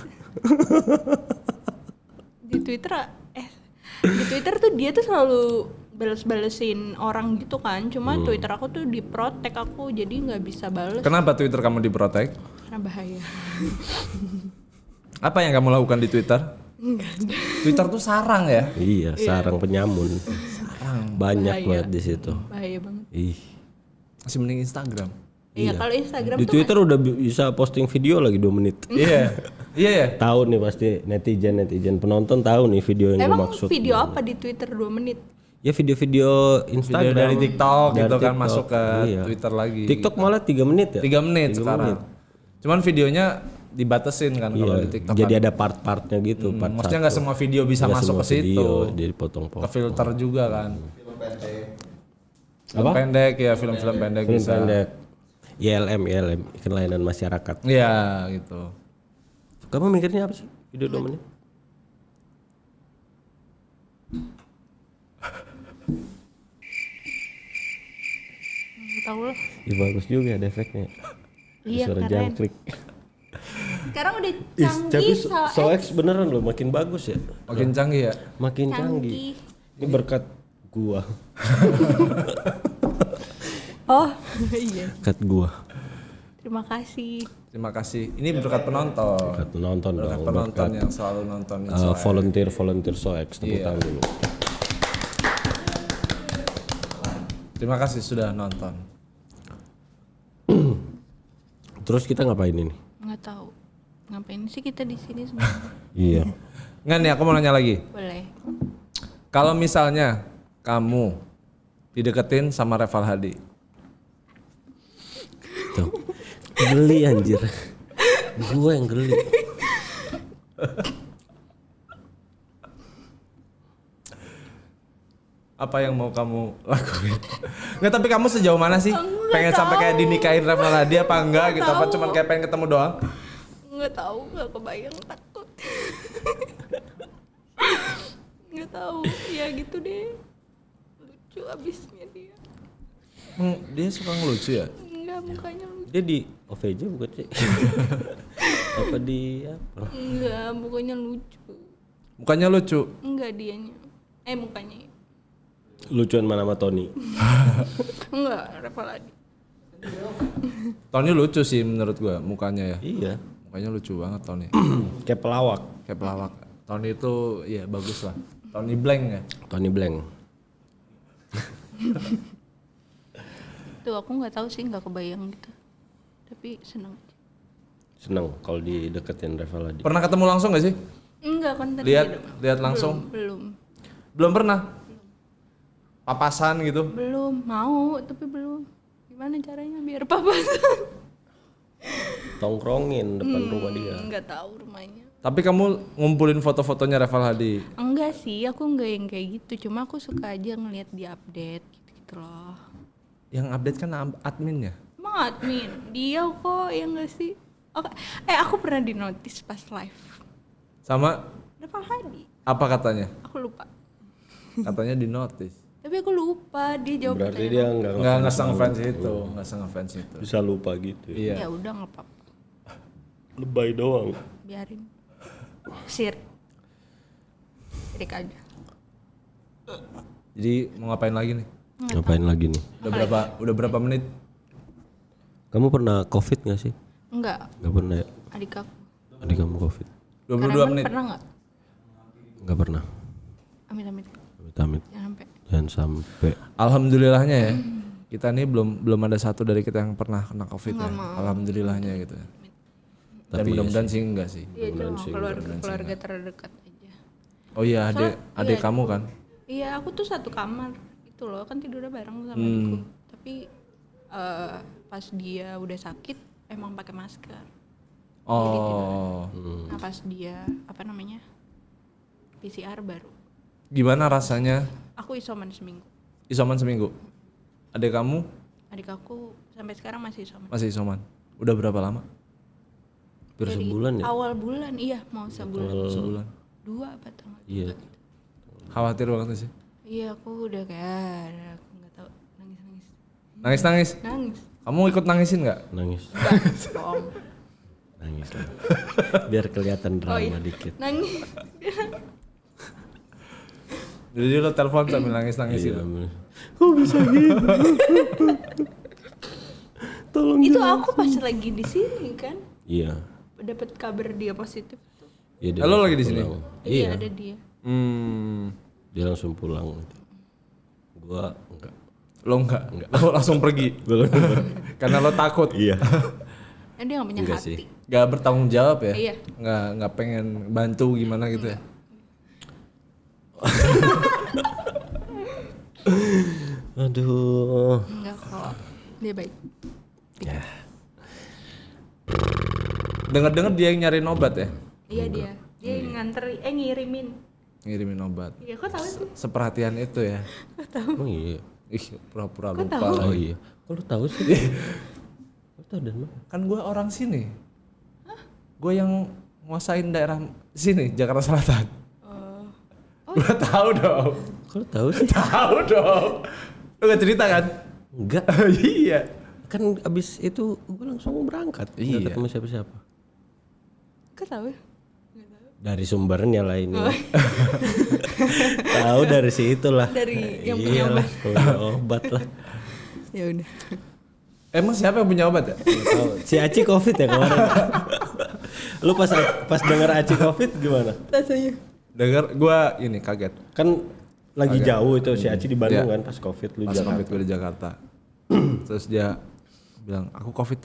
Speaker 1: Di Twitter tuh dia tuh selalu bales-balesin orang gitu kan. Cuma Twitter aku tuh diprotek aku, jadi nggak bisa bales
Speaker 3: Kenapa Twitter kamu diprotek?
Speaker 1: karena bahaya.
Speaker 3: Apa yang kamu lakukan di Twitter? Twitter tuh sarang ya?
Speaker 2: Iya, sarang penyamun. Banyak
Speaker 1: Bahaya.
Speaker 2: banget di situ.
Speaker 1: Bahaya banget.
Speaker 2: Ih.
Speaker 3: Masih mending Instagram.
Speaker 1: Iya, kalau Instagram
Speaker 2: Di
Speaker 1: tuh
Speaker 2: Twitter udah bisa posting video lagi 2 menit.
Speaker 3: Iya. Iya ya?
Speaker 2: Tahu nih pasti netizen penonton tahu nih video yang gue
Speaker 1: emang
Speaker 2: maksud.
Speaker 1: video apa di Twitter 2 menit?
Speaker 2: Ya video
Speaker 3: Video
Speaker 2: Instagram
Speaker 3: dari TikTok
Speaker 2: Dari
Speaker 3: gitu kan
Speaker 2: TikTok.
Speaker 3: masuk ke
Speaker 2: Iya.
Speaker 3: Twitter lagi.
Speaker 2: TikTok malah 3 menit ya.
Speaker 3: 3 menit sekarang. Cuman videonya dibatasin kan kalau
Speaker 2: Iya.
Speaker 3: di TikTok.
Speaker 2: Jadi
Speaker 3: kan.
Speaker 2: ada part-partnya gitu. Part
Speaker 3: Maksudnya nggak semua video bisa
Speaker 2: Nggak
Speaker 3: masuk
Speaker 2: semua
Speaker 3: ke situ.
Speaker 2: video, jadi potong-potong.
Speaker 3: Ke filter juga kan. Film
Speaker 2: Apa?
Speaker 3: pendek ya, film-film pendek
Speaker 2: Film
Speaker 3: bisa.
Speaker 2: pendek. ILM, iklan layanan masyarakat.
Speaker 3: Iya gitu.
Speaker 2: Kamu mikirnya apa sih video 2 menit?
Speaker 1: Nggak tahu lah.
Speaker 2: Ya, bagus juga ada efeknya.
Speaker 1: Iya,
Speaker 2: Suara
Speaker 1: keren.
Speaker 2: jangkrik.
Speaker 1: Sekarang udah
Speaker 2: Tapi
Speaker 1: canggih
Speaker 2: Soex beneran loh makin bagus ya.
Speaker 3: Makin canggih ya.
Speaker 2: Makin canggih. Ini berkat gua.
Speaker 1: Oh, iya.
Speaker 2: Berkat gua.
Speaker 1: Terima kasih.
Speaker 3: Terima kasih. Ini berkat penonton.
Speaker 2: Berkat penonton
Speaker 3: Berkat
Speaker 2: dong.
Speaker 3: penonton yang selalu nontonin.
Speaker 2: Volunteer Soex tepuk
Speaker 3: Iya.
Speaker 2: tangan dulu.
Speaker 3: Terima kasih sudah nonton.
Speaker 2: Terus kita ngapain ini?
Speaker 1: Nggak tahu. Ngapain sih kita di sini sebenarnya?
Speaker 2: Iya.
Speaker 3: Nggak nih, aku mau nanya lagi.
Speaker 1: Boleh.
Speaker 3: Kalau misalnya kamu dideketin sama Reval Hadi,
Speaker 2: Tuh. Geli anjir. Gue yang geli.
Speaker 3: apa yang mau kamu lakuin? Nggak, tapi kamu sejauh mana sih? Pengen sampai kayak dinikahin Reval Hadi apa enggak gitu? Apa
Speaker 1: tahu.
Speaker 3: cuman kayak pengen ketemu doang?
Speaker 1: Nggak tahu, nggak kebayang, takut. Nggak tahu, ya gitu deh. Lucu abisnya dia.
Speaker 3: Dia suka ngelucu ya?
Speaker 1: Enggak, mukanya lucu.
Speaker 2: Dia di OVJ bukan sih? Apa di apa?
Speaker 1: Enggak, mukanya lucu.
Speaker 3: Mukanya lucu.
Speaker 1: Enggak dianya. Mukanya.
Speaker 2: Lucuan mana sama Tony?
Speaker 1: Enggak, Reval Hadi.
Speaker 3: Tony lucu sih menurut gua mukanya ya.
Speaker 2: Iya.
Speaker 3: Mukanya lucu banget Tony.
Speaker 2: Kayak pelawak.
Speaker 3: Kayak pelawak. Tony itu ya bagus lah. Tony Blank ya.
Speaker 2: Tony Blank.
Speaker 1: Tuh aku nggak tahu sih, nggak kebayang gitu. Tapi seneng.
Speaker 2: Seneng kalau dideketin Reval Hadi.
Speaker 3: Pernah ketemu langsung gak sih?
Speaker 1: Enggak kan tadi.
Speaker 3: Lihat langsung.
Speaker 1: Belum.
Speaker 3: Belum pernah. Papasan gitu.
Speaker 1: Belum mau, tapi belum. Gimana caranya biar papasan?
Speaker 2: Tongkrongin depan rumah dia.
Speaker 1: Nggak tahu rumahnya.
Speaker 3: Tapi kamu ngumpulin foto-fotonya Reval Hadi.
Speaker 1: Enggak sih, aku enggak yang kayak gitu. Cuma aku suka aja ngelihat di update gitu loh.
Speaker 3: Yang update kan adminnya.
Speaker 1: Emang admin? Dia kok yang nggak sih? Oke. Aku pernah di notice pas live.
Speaker 3: Sama
Speaker 1: Reval Hadi.
Speaker 3: apa katanya?
Speaker 1: Aku lupa.
Speaker 3: Katanya di notice.
Speaker 1: Tapi aku lupa dia jawab
Speaker 2: Berarti
Speaker 1: pertanyaan.
Speaker 2: dia
Speaker 3: Nggak ngefans itu, nggak ngefans itu.
Speaker 2: bisa lupa gitu.
Speaker 3: Iya.
Speaker 1: Ya udah nggak apa-apa.
Speaker 2: Lebay doang.
Speaker 1: Biarin. Sirik aja.
Speaker 3: Jadi mau ngapain lagi nih?
Speaker 2: Ngapain lagi nih?
Speaker 3: Udah berapa menit?
Speaker 2: Kamu pernah COVID gak sih?
Speaker 1: Enggak,
Speaker 2: Gak pernah ya?
Speaker 1: adik aku.
Speaker 2: Adik kamu COVID?
Speaker 3: 22 menit.
Speaker 1: Pernah nggak?
Speaker 2: Gak pernah.
Speaker 1: Amit-amit.
Speaker 2: Amit-amit.
Speaker 1: Jangan sampai.
Speaker 2: Jangan sampai.
Speaker 3: Alhamdulillahnya ya. Kita nih belum ada satu dari kita yang pernah kena COVID ya. Alhamdulillahnya gitu. Dan mudah-mudahan sih enggak sih.
Speaker 1: Iya, cuma keluarga terdekat aja.
Speaker 3: Oh iya, adik kamu kan?
Speaker 1: Iya, aku tuh satu kamar itu loh, kan tidurnya bareng sama adikku. Tapi pas dia udah sakit emang pakai masker.
Speaker 3: Oh.
Speaker 1: Nah pas dia apa namanya PCR baru.
Speaker 3: Gimana rasanya
Speaker 1: Aku isoman seminggu.
Speaker 3: isoman seminggu? Adik kamu
Speaker 1: Adik aku sampai sekarang masih isoman.
Speaker 3: masih isoman. Udah berapa lama?
Speaker 2: Hampir sebulan ya?
Speaker 1: Awal bulan, iya mau sebulan.
Speaker 3: Sebulan.
Speaker 1: 2 apa tanggal?
Speaker 2: Iya.
Speaker 3: Khawatir banget sih.
Speaker 1: Iya aku udah kayak aku nggak tahu nangis.
Speaker 3: Nangis. Kamu ikut nangisin nggak?
Speaker 2: Nangis.
Speaker 1: Enggak, bohong.
Speaker 2: Nangis lah. Biar kelihatan drama
Speaker 1: iya.
Speaker 2: dikit.
Speaker 1: Nangis.
Speaker 3: Jadi lo telepon sambil nangis
Speaker 2: Iya,
Speaker 3: gitu.
Speaker 2: bener. Kok bisa gitu? Tolong.
Speaker 1: Itu aku pas lagi di sini kan
Speaker 2: Iya.
Speaker 1: dapat kabar dia positif tuh.
Speaker 2: Iya, dia
Speaker 3: Lo
Speaker 2: langsung
Speaker 3: lagi di sini?
Speaker 2: pulang.
Speaker 1: Iya ada dia.
Speaker 2: Dia langsung pulang. Gua enggak.
Speaker 3: Lo enggak? Lo langsung pergi. Karena lo takut.
Speaker 2: Iya.
Speaker 1: Dia nggak punya
Speaker 2: Enggak
Speaker 1: hati.
Speaker 2: sih.
Speaker 3: Gak bertanggung jawab ya?
Speaker 1: Iya.
Speaker 3: Nggak pengen bantu gimana gitu ya?
Speaker 2: Aduh.
Speaker 1: Enggak kok. Dia baik.
Speaker 2: Ya.
Speaker 3: Dengar-dengar dia yang nyariin obat ya?
Speaker 1: Iya dia. Dia yang ngirimin.
Speaker 3: Ngirimin obat.
Speaker 1: Iya, kok tahu sih?
Speaker 3: Seperhatian itu ya?
Speaker 2: Emang iya.
Speaker 3: Ih, pura-pura
Speaker 1: Kok
Speaker 3: lupa
Speaker 1: tahu?
Speaker 2: Oh
Speaker 3: lagi.
Speaker 2: iya. Kok lu tahu sih? Lu tahu dan mana?
Speaker 3: Kan gue orang sini. Gue yang nguasain daerah sini, Jakarta Selatan. Gue tahu dong.
Speaker 2: Kok lu tahu sih?
Speaker 3: Tahu dong. Lu gak cerita kan?
Speaker 2: Enggak.
Speaker 3: Iya.
Speaker 2: Kan abis itu gue langsung berangkat.
Speaker 3: Iya.
Speaker 2: Nggak ketemu siapa-siapa.
Speaker 1: Kok tahu?
Speaker 2: Dari sumbernya lah ini. Tahu dari situ lah.
Speaker 1: Dari yang punya
Speaker 2: Iyalah, punya obat lah.
Speaker 1: Ya udah.
Speaker 3: Emang siapa yang punya obat ya?
Speaker 2: Nggak tahu. Si Aci COVID ya kemarin. Lu pas denger Aci COVID gimana?
Speaker 1: Rasanya.
Speaker 3: Dengar gue ini kaget.
Speaker 2: Kan lagi jauh itu si Aci di Bandung
Speaker 3: Iya.
Speaker 2: kan pas COVID lu
Speaker 3: Pas
Speaker 2: Jakarta.
Speaker 3: COVID gue di Jakarta. Terus dia bilang, aku COVID.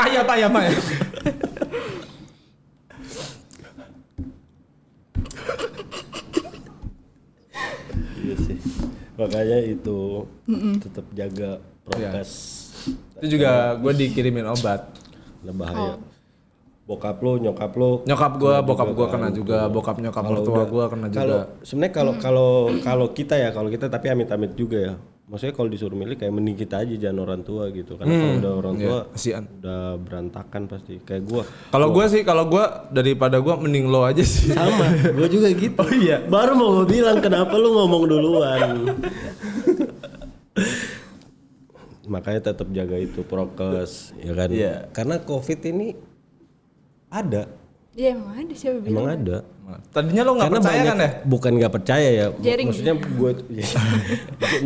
Speaker 3: Ayam.
Speaker 2: Makanya itu tetap jaga prokes.
Speaker 3: Itu juga gue dikirimin obat.
Speaker 2: Nah, bahaya. Bokap lu, nyokap lu.
Speaker 3: Nyokap gue, bokap gue kena juga, bokap nyokap mertua gue kena juga.
Speaker 2: Sebenarnya kalau kita tapi amit-amit juga ya. Maksudnya kalau disuruh milih kayak mending kita aja jangan orang tua gitu. Karena kalau udah orang tua
Speaker 3: kasihan.
Speaker 2: udah berantakan pasti. Kayak gua.
Speaker 3: Kalau gue daripada gue mending lo aja sih.
Speaker 2: Sama, gua juga gitu. Oh iya. Baru mau gua bilang kenapa lu ngomong duluan. Makanya tetap jaga itu prokes, ya kan?
Speaker 3: Iya.
Speaker 2: Karena COVID ini ada.
Speaker 1: Ya emang ada, siapa bilang?
Speaker 2: Emang ada.
Speaker 3: Tadinya lo nggak percaya kan ya?
Speaker 2: Bukan nggak percaya ya.
Speaker 1: Jaring.
Speaker 2: Maksudnya gue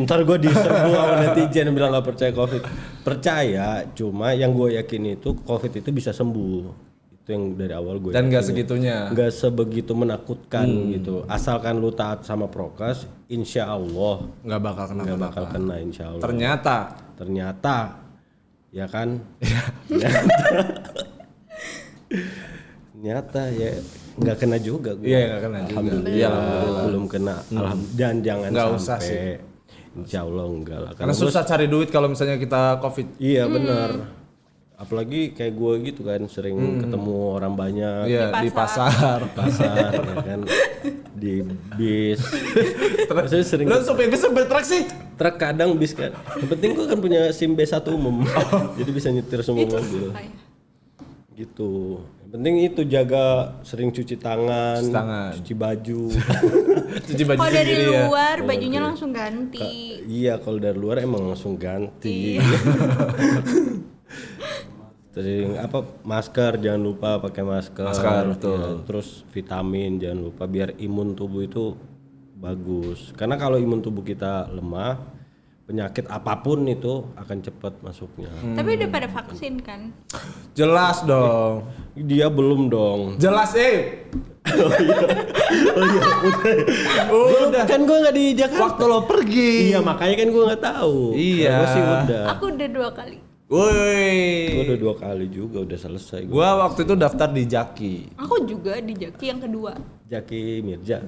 Speaker 2: ntar gue diserbu sama netizen bilang nggak percaya COVID. Percaya, cuma yang gue yakin itu COVID itu bisa sembuh. Itu yang dari awal gue.
Speaker 3: Dan nggak segitunya.
Speaker 2: Nggak sebegitu menakutkan gitu. Asalkan lu taat sama prokes, insya Allah
Speaker 3: Nggak bakal kena.
Speaker 2: nggak bakal kena insya Allah.
Speaker 3: Ternyata,
Speaker 2: ya kan? Ternyata ya nggak kena juga gue.
Speaker 3: Iya nggak kena juga.
Speaker 2: Alhamdulillah belum kena. Dan jangan
Speaker 3: Nggak usah
Speaker 2: sampai.
Speaker 3: sih.
Speaker 2: Insya Allah enggak lah.
Speaker 3: Karena susah cari duit kalau misalnya kita COVID.
Speaker 2: Iya benar. Apalagi kayak gue gitu kan sering ketemu orang banyak
Speaker 3: Iya di pasar.
Speaker 2: pasar ya kan di bis. Maksudnya sering
Speaker 3: Lo supir bis bertruk sih?
Speaker 2: truk kadang bis kan. Yang penting gue kan punya SIM B1 umum. Jadi bisa nyetir semua mobil. Gitu. Yang penting itu jaga sering cuci tangan, cuci baju.
Speaker 3: Cuci baju
Speaker 1: Kalau dari
Speaker 3: sendiri ya.
Speaker 1: luar bajunya langsung ganti.
Speaker 2: Iya, kalau dari luar emang langsung ganti. Sering masker jangan lupa pakai masker.
Speaker 3: betul.
Speaker 2: Ya, terus vitamin jangan lupa biar imun tubuh itu bagus. Karena kalau imun tubuh kita lemah, penyakit apapun itu akan cepat masuknya.
Speaker 1: Tapi udah pada vaksin kan?
Speaker 3: Jelas dong.
Speaker 2: Dia belum dong.
Speaker 3: Jelas Udah.
Speaker 2: Kan gue nggak di Jakarta.
Speaker 3: Waktu lo pergi.
Speaker 2: Iya makanya kan gue nggak tahu.
Speaker 3: Iya.
Speaker 2: Gue sih udah.
Speaker 1: Aku udah 2 kali.
Speaker 3: Woi.
Speaker 2: Gue udah 2 kali juga udah selesai.
Speaker 3: Gua waktu itu daftar di Jaki.
Speaker 1: Aku juga di Jaki yang kedua.
Speaker 2: Jaki Mirja.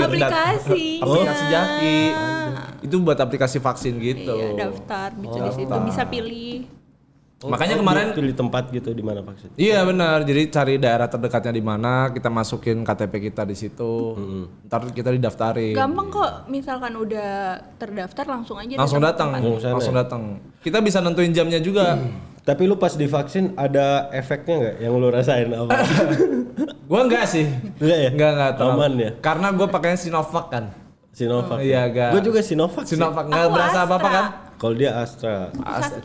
Speaker 1: Aplikasi.
Speaker 3: Aplikasi Jaki. Itu buat aplikasi vaksin gitu.
Speaker 1: Iya, daftar bisa di situ, bisa pilih.
Speaker 3: Makanya kemarin
Speaker 2: pilih tempat gitu di mana vaksin.
Speaker 3: iya benar. Jadi cari daerah terdekatnya di mana, kita masukin KTP kita di situ. Ntar kita didaftarin.
Speaker 1: Gampang kok, misalkan udah terdaftar langsung aja
Speaker 3: Langsung datang, langsung datang. Kita bisa nentuin jamnya juga.
Speaker 2: Tapi lu pas divaksin ada efeknya nggak yang lu rasain apa?
Speaker 3: Gua enggak sih.
Speaker 2: Enggak ya?
Speaker 3: Enggak terlalu.
Speaker 2: Aman ya?
Speaker 3: Karena gua pakainya Sinovac kan.
Speaker 2: Sinovac.
Speaker 3: Iya, enggak.
Speaker 2: Gue juga Sinovac.
Speaker 3: Sinovac enggak
Speaker 1: Aku
Speaker 3: berasa apa-apa
Speaker 1: Astra.
Speaker 3: kan?
Speaker 2: Kalau dia Astra.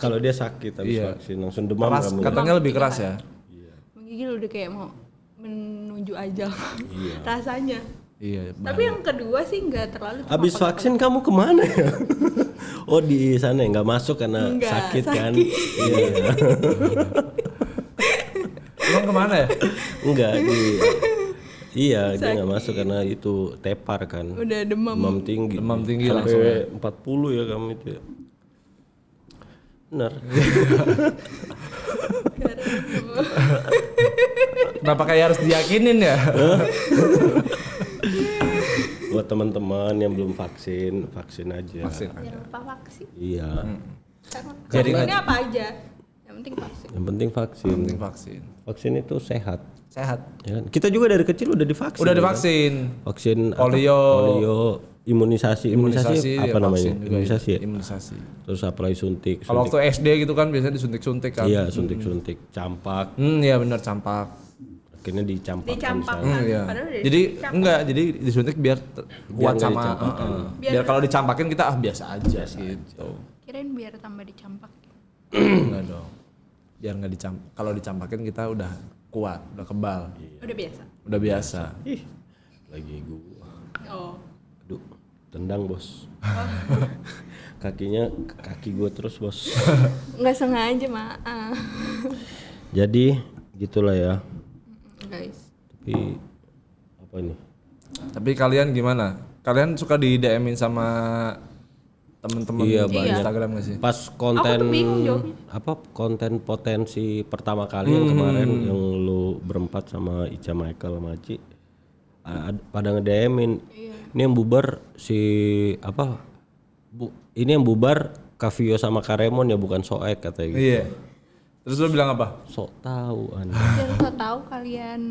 Speaker 2: Kalau dia sakit habis
Speaker 3: Iya.
Speaker 2: vaksin langsung demam
Speaker 3: Keras,
Speaker 2: kamu.
Speaker 3: katanya lebih keras ya.
Speaker 1: Menggigil udah kayak mau menuju ajal rasanya.
Speaker 3: Iya.
Speaker 1: Tapi yang kedua sih nggak terlalu. cuma
Speaker 2: Habis vaksin kamu kemana ya? Oh di sana ya, nggak masuk karena
Speaker 1: Nggak,
Speaker 2: sakit kan?
Speaker 1: sakit.
Speaker 2: Iya.
Speaker 3: Emang kemana ya?
Speaker 2: Enggak Iya dia nggak masuk karena itu tepar kan.
Speaker 1: udah demam.
Speaker 2: Demam tinggi.
Speaker 3: Demam tinggi langsung ya.
Speaker 2: Sampai 40 ya kamu itu ya. Benar.
Speaker 3: Kenapa kayak harus diyakinin ya?
Speaker 2: Buat teman-teman yang belum vaksin, vaksin aja.
Speaker 3: Vaksin.
Speaker 1: Jangan lupa vaksin.
Speaker 2: Iya.
Speaker 3: Jadi
Speaker 1: Vaksinnya apa aja? Yang penting vaksin.
Speaker 2: Yang penting vaksin.
Speaker 3: Penting vaksin.
Speaker 2: Vaksin itu sehat.
Speaker 3: Sehat.
Speaker 2: Ya kan? Kita juga dari kecil udah divaksin.
Speaker 3: Udah
Speaker 2: ya kan?
Speaker 3: divaksin.
Speaker 2: Vaksin apa?
Speaker 3: Polio.
Speaker 2: Imunisasi apa namanya?
Speaker 3: vaksin juga
Speaker 2: Imunisasi ya?
Speaker 3: Imunisasi.
Speaker 2: Terus apalagi suntik.
Speaker 3: Kalau waktu SD gitu kan biasanya disuntik-suntik kan.
Speaker 2: Iya, suntik-suntik, campak.
Speaker 3: Iya benar campak.
Speaker 2: Akhirnya dicampakkan
Speaker 1: Dicampak
Speaker 2: sana.
Speaker 1: kan?
Speaker 3: Iya.
Speaker 1: Padahal udah
Speaker 3: Jadi
Speaker 1: dicampak.
Speaker 3: enggak, jadi disuntik biar kuat
Speaker 2: nggak
Speaker 3: sama
Speaker 2: dicampakin.
Speaker 3: biar kalau dicampakin kita biasa aja gitu.
Speaker 1: Kirain biar tambah dicampak.
Speaker 3: Enggak dong. Biar nggak dicampak. Kalau dicampakin kita udah kuat, udah kebal.
Speaker 1: Udah biasa.
Speaker 3: Udah biasa.
Speaker 2: Ih, lagi gua.
Speaker 1: Oh.
Speaker 2: Aduh, tendang bos. Kakinya kaki gua terus bos.
Speaker 1: Nggak sengaja maaf.
Speaker 2: Jadi gitulah ya.
Speaker 1: Guys.
Speaker 2: Tapi apa ini?
Speaker 3: Tapi kalian gimana? Kalian suka di DM-in sama temen-temen
Speaker 2: Iya,
Speaker 3: di
Speaker 2: banyak.
Speaker 3: Instagram gak sih?
Speaker 2: Pas konten
Speaker 1: Aku tuh bingung jawabnya.
Speaker 2: apa konten potensi pertama kali yang kemarin yang lu berempat sama Ica Michael sama Aci pada nge-DM-in. Ini yang bubar si apa? Ini yang bubar Kavio sama Karemon ya, bukan Soek katanya gitu.
Speaker 3: Iya. Terus lu bilang apa?
Speaker 2: Sok tahu Anda.
Speaker 1: Biar so tahu kalian.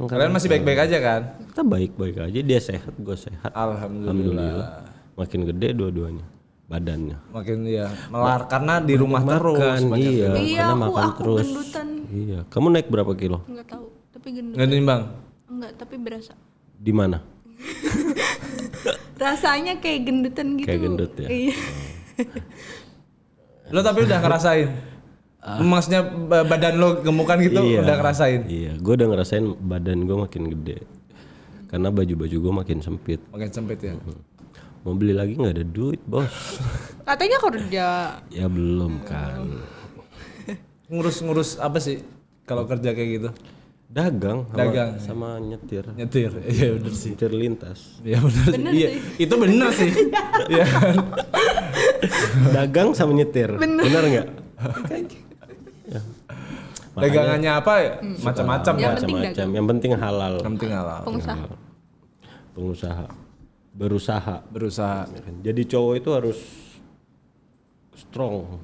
Speaker 3: Kalian masih baik-baik aja kan?
Speaker 2: Kita baik-baik aja, dia sehat, gue sehat.
Speaker 3: Alhamdulillah.
Speaker 2: Makin gede dua-duanya badannya.
Speaker 3: Makin ya melar karena di rumah terus.
Speaker 2: Makan, iya,
Speaker 1: Iya,
Speaker 2: karena makan
Speaker 1: aku
Speaker 2: terus.
Speaker 1: gendutan.
Speaker 2: Iya, kamu naik berapa kilo?
Speaker 1: Enggak tahu, tapi gendut.
Speaker 3: Nggak nimbang.
Speaker 1: Enggak, tapi berasa.
Speaker 2: Di mana?
Speaker 1: Rasanya kayak gendutan gitu.
Speaker 2: Kayak gendut ya?
Speaker 1: Iya.
Speaker 3: Lo tapi udah ngerasain? Maksudnya badan lo gemukan gitu udah ngerasain?
Speaker 2: Iya, gue udah ngerasain badan gue makin gede. Karena baju-baju gue makin sempit.
Speaker 3: Makin sempit ya?
Speaker 2: Mau beli lagi nggak ada duit bos.
Speaker 1: Katanya kerja.
Speaker 2: Ya belum kan.
Speaker 3: Ngurus apa sih kalau kerja kayak gitu?
Speaker 2: Dagang sama nyetir.
Speaker 3: Nyetir, iya bener sih.
Speaker 2: Nyetir lintas.
Speaker 3: Iya bener sih. Iya, itu bener sih. Iya.
Speaker 2: Dagang sama nyetir. Bener nggak? Ya.
Speaker 3: Dagangannya apa ya? Macam-macam
Speaker 1: Yang
Speaker 3: ya.
Speaker 1: penting
Speaker 2: Macam-macam. Yang penting halal.
Speaker 3: Yang penting halal.
Speaker 1: Pengusaha.
Speaker 2: Berusaha. Ya kan? Jadi cowok itu harus strong.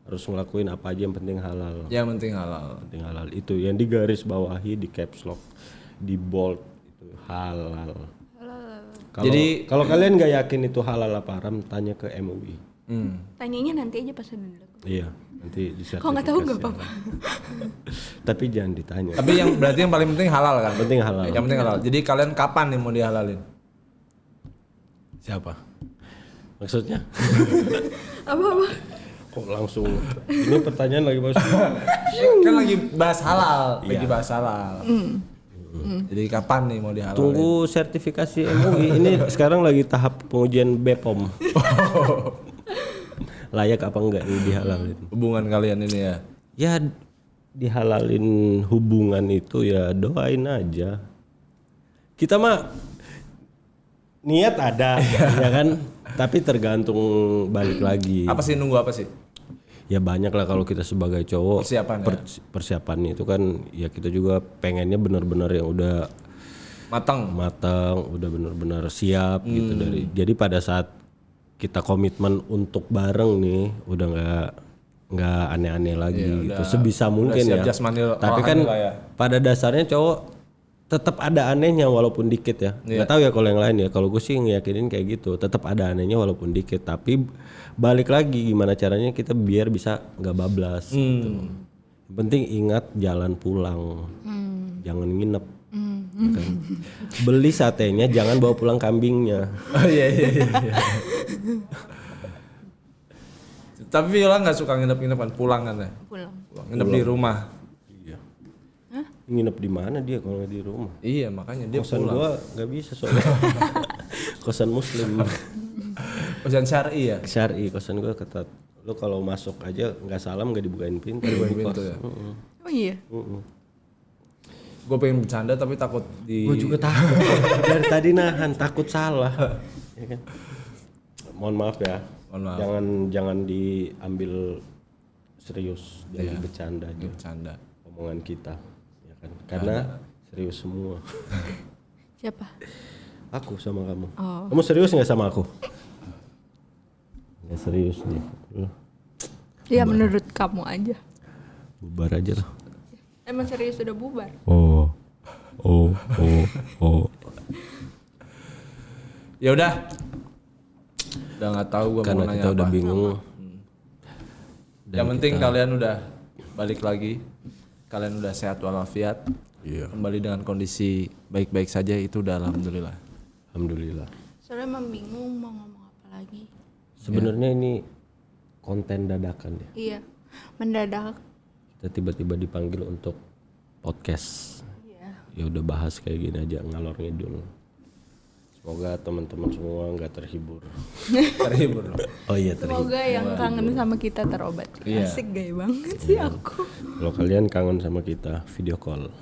Speaker 2: Harus ngelakuin apa aja yang penting halal.
Speaker 3: Yang penting halal.
Speaker 2: Penting halal itu yang digaris bawahi, di caps lock, di bold itu halal. Kalau kalian nggak yakin itu halal apa haram, tanya ke MUI.
Speaker 1: Tanyanya nanti aja pas udah dulu.
Speaker 2: Iya, nanti disertifikasi.
Speaker 1: Kalau nggak tahu nggak apa-apa.
Speaker 2: Tapi jangan ditanya.
Speaker 3: Tapi yang berarti yang paling penting halal kan?
Speaker 2: Penting halal.
Speaker 3: Yang penting halal. Jadi kalian kapan nih mau dihalalin?
Speaker 2: Siapa? Maksudnya?
Speaker 1: Apa-apa?
Speaker 2: Kok langsung? Ini pertanyaan lagi bagus.
Speaker 3: Kan lagi bahas halal,
Speaker 2: Iya.
Speaker 3: lagi bahas halal. Jadi kapan nih mau dihalalin?
Speaker 2: Tunggu sertifikasi MUI. Ini sekarang lagi tahap pengujian BPOM. Layak apa enggak nih dihalalin?
Speaker 3: Hubungan kalian ini ya.
Speaker 2: Ya dihalalin hubungan itu ya doain aja. Kita mah niat ada ya kan, tapi tergantung balik lagi.
Speaker 3: Apa sih nunggu apa sih?
Speaker 2: Ya banyak lah kalau kita sebagai cowok.
Speaker 3: Persiapannya.
Speaker 2: Persiapannya itu kan ya kita juga pengennya benar-benar yang udah
Speaker 3: Matang.
Speaker 2: udah benar-benar siap gitu dari. Jadi pada saat kita komitmen untuk bareng nih udah nggak aneh-aneh lagi gitu. Sebisa mungkin
Speaker 3: siap
Speaker 2: ya.
Speaker 3: jasmani
Speaker 2: Tapi kan
Speaker 3: rohani lah ya.
Speaker 2: pada dasarnya cowok tetap ada anehnya walaupun dikit ya. Nggak tahu ya kalau yang lain ya. Kalau gue sih ngeyakinin kayak gitu. Tetap ada anehnya walaupun dikit. Tapi balik lagi gimana caranya kita biar bisa nggak bablas. Gitu. Yang penting ingat jalan pulang. Jangan nginep. Ya kan? Beli satenya jangan bawa pulang kambingnya.
Speaker 3: Oh iya. Tapi Viola nggak suka nginep-nginep kan, pulang kan ya?
Speaker 1: Pulang.
Speaker 3: Nginep di rumah.
Speaker 2: Iya. Nginep di mana dia kalau nggak di rumah?
Speaker 3: Iya makanya dia
Speaker 2: Kosan
Speaker 3: pulang.
Speaker 2: gua nggak bisa soalnya. Kosan muslim.
Speaker 3: Kosan syar'i ya?
Speaker 2: Syari, kosan gua ketat. Lu kalau masuk aja nggak salam nggak dibukain pintu.
Speaker 3: Dibukain pintu ya?
Speaker 1: Oh iya.
Speaker 3: Gue pengen bercanda tapi takut di...
Speaker 2: Gue juga takut. Dari tadi nahan, takut salah. Ya kan? Mohon maaf ya.
Speaker 3: Mohon maaf.
Speaker 2: Jangan diambil serius, jangan bercanda aja
Speaker 3: Bercanda.
Speaker 2: omongan kita. Ya kan? Karena serius semua.
Speaker 1: Siapa?
Speaker 2: Aku sama kamu.
Speaker 1: Oh.
Speaker 2: Kamu serius nggak sama aku? Nggak serius nih.
Speaker 1: Ya menurut kamu aja.
Speaker 2: Bubar aja lah.
Speaker 1: Emang serius sudah bubar?
Speaker 2: Oh.
Speaker 3: Ya udah. Udah nggak tahu gue mau
Speaker 2: Karena
Speaker 3: nanya
Speaker 2: kita
Speaker 3: apa.
Speaker 2: udah bingung.
Speaker 3: Yang penting kalian udah balik lagi. Kalian udah sehat walafiat.
Speaker 2: Iya.
Speaker 3: Kembali dengan kondisi baik-baik saja itu udah alhamdulillah.
Speaker 2: Alhamdulillah.
Speaker 1: Soalnya emang bingung mau ngomong apa lagi.
Speaker 2: Sebenarnya ini konten dadakan ya.
Speaker 1: Iya. Mendadak.
Speaker 2: Kita tiba-tiba dipanggil untuk podcast.
Speaker 1: Iya.
Speaker 2: Ya udah bahas kayak gini aja ngalor ngidul. Semoga teman-teman semua nggak terhibur.
Speaker 3: Terhibur dong.
Speaker 2: Oh iya terhibur.
Speaker 1: Semoga yang kangen sama kita terobati.
Speaker 3: Iya.
Speaker 1: Asik gaya banget sih aku.
Speaker 2: Kalau kalian kangen sama kita, video call.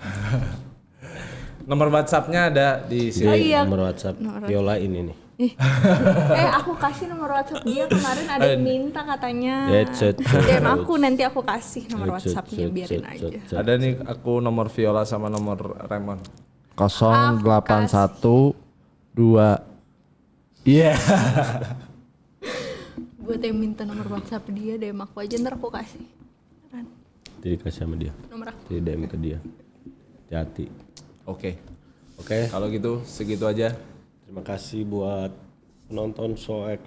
Speaker 3: Nomor WhatsApp-nya ada di sini.
Speaker 1: Oh iya.
Speaker 2: Nomor WhatsApp Viola ini nih.
Speaker 1: Aku kasih nomor WhatsApp dia kemarin ada yang minta katanya. DM aku nanti aku kasih nomor WhatsAppnya biarin aja.
Speaker 3: Ada nih aku nomor Viola sama nomor Raymond.
Speaker 4: 081
Speaker 3: 2. Iya.
Speaker 1: Buat yang minta nomor WhatsApp dia, DM aku aja ntar aku kasih. Beneran.
Speaker 2: Jadi kasih sama dia.
Speaker 1: Nomor aku.
Speaker 2: Jadi DM ke dia. Hati-hati.
Speaker 3: Oke.
Speaker 2: Oke.
Speaker 3: Kalau gitu segitu aja.
Speaker 2: Terima kasih buat penonton SOEX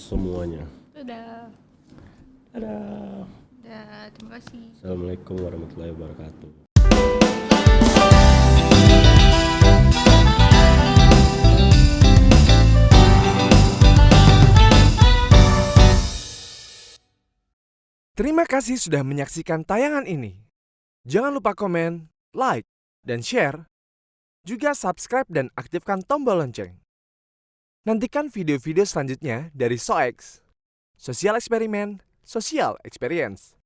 Speaker 2: semuanya.
Speaker 1: Dadah.
Speaker 2: Dadah.
Speaker 1: Dadah, terima kasih.
Speaker 2: Assalamualaikum warahmatullahi wabarakatuh.
Speaker 4: Terima kasih sudah menyaksikan tayangan ini. Jangan lupa komen, like, dan share. Juga subscribe dan aktifkan tombol lonceng. Nantikan video-video selanjutnya dari SOEX. Sosial Eksperimen, Social Experience.